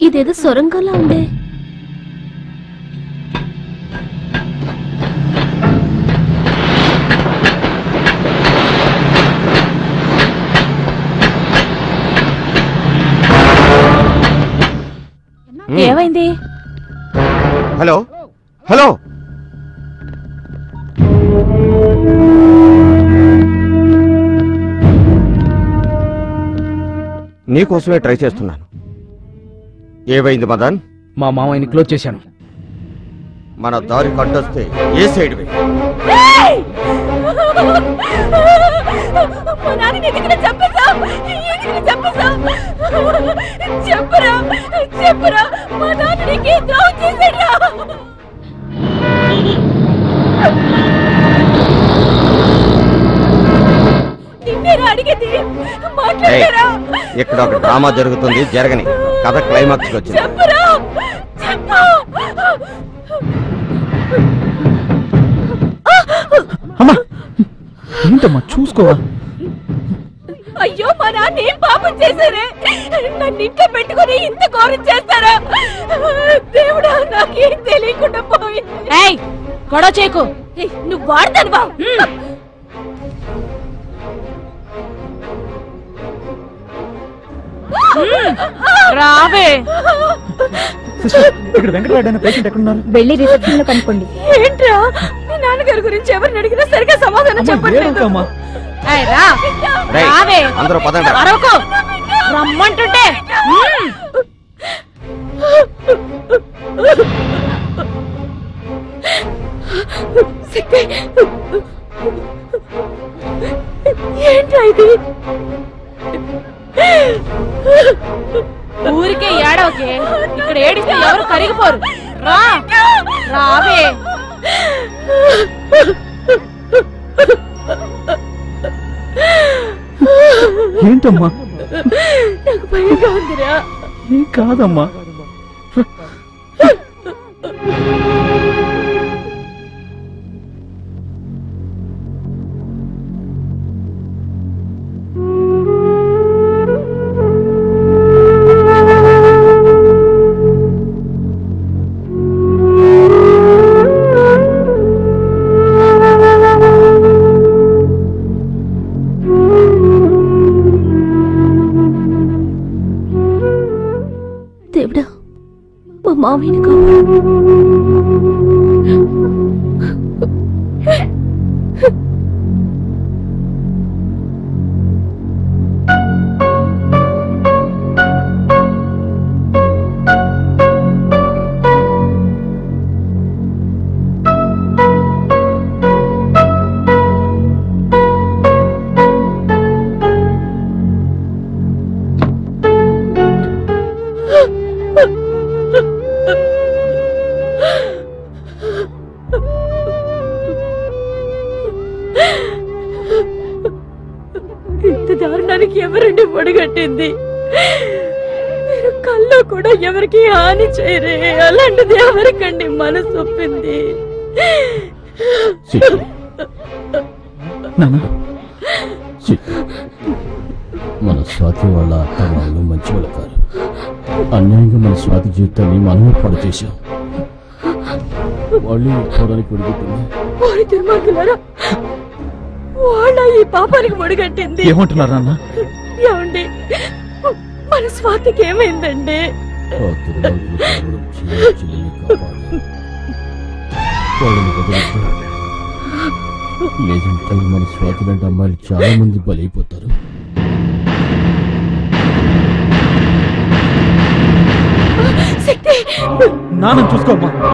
ఇదేదో సొరంగంలా ఉందే. ఏమైంది? హలో హలో, నీకోసమే ట్రై చేస్తున్నాను. ఏమైంది మదన్? మా మామయ్యని క్లోజ్ చేశాను. మన దారి కట్టొస్తే ఏ సైడ్ వే? ఇక్కడ ఒక డ్రామా జరుగుతుంది, జరగని కథ క్లైమాక్స్ వచ్చింది. అమ్మా ఏంటమ్మా చూసుకోవా? అయ్యో మా నాన్న ఏం పాపం చేశారే? నన్ను ఇంట్లో పెట్టుకుని ఇంత ఘోరం చేస్తారా? దేవుడా, నాకేం తెలియకుండా పోయింది. గొడవ చేయకు, నువ్వు వాడతాను బా. రావే. ఇక్కడ వెంకటరాయుడు అనే పేషెంట్ ఎక్కడున్నారు? వెళ్ళి రిసెప్షన్ లో కనుక్కోండి. ఏంట్రా, మీ నాన్నగారి గురించి ఎవరిని అడిగినా సరిగా సమాధానం చెప్పట్లేదు. అందరూ పదండి. రమ్మంటుంటే ఏంట్రా ఇది? ఊరికే ఏడవకే, ఇక్కడ ఏడిస్తే ఎవరు కరిగిపోరు. రావే. ఏంటమ్మా? నాకు భయంగా ఉందిరా. ఏం కాదమ్మా. దేవుడా, మా మామయ్యని కాపాడు. ఇంత దారుణానికి ఎవరండి పొడిగట్టింది? కల్లో కూడా ఎవరికి హాని చేయరే, అలాంటిది ఎవరికండి మనసు ఒప్పింది? మన స్వాతి వాళ్ళ అత్త వాళ్ళు మంచి వాళ్ళు కాదు. అన్యాయంగా మన స్వాతి జీవితాన్ని మనం పాడు చేశాం. వాళ్ళు పోవడానికి ఒడిగట్టింది. దుర్మార్గులారా, వాళ్ళ ఈ పాపానికి ఒడిగట్టింది. ఏమంటున్నారు నాన్న? ఏమండి, మన స్వాతికి ఏమైందండి? లేదంటే మన స్వాతి లాంటి అమ్మాయిలు చాలా మంది బలైపోతారు. శక్తి, నాన్న చూసుకోమ్మా.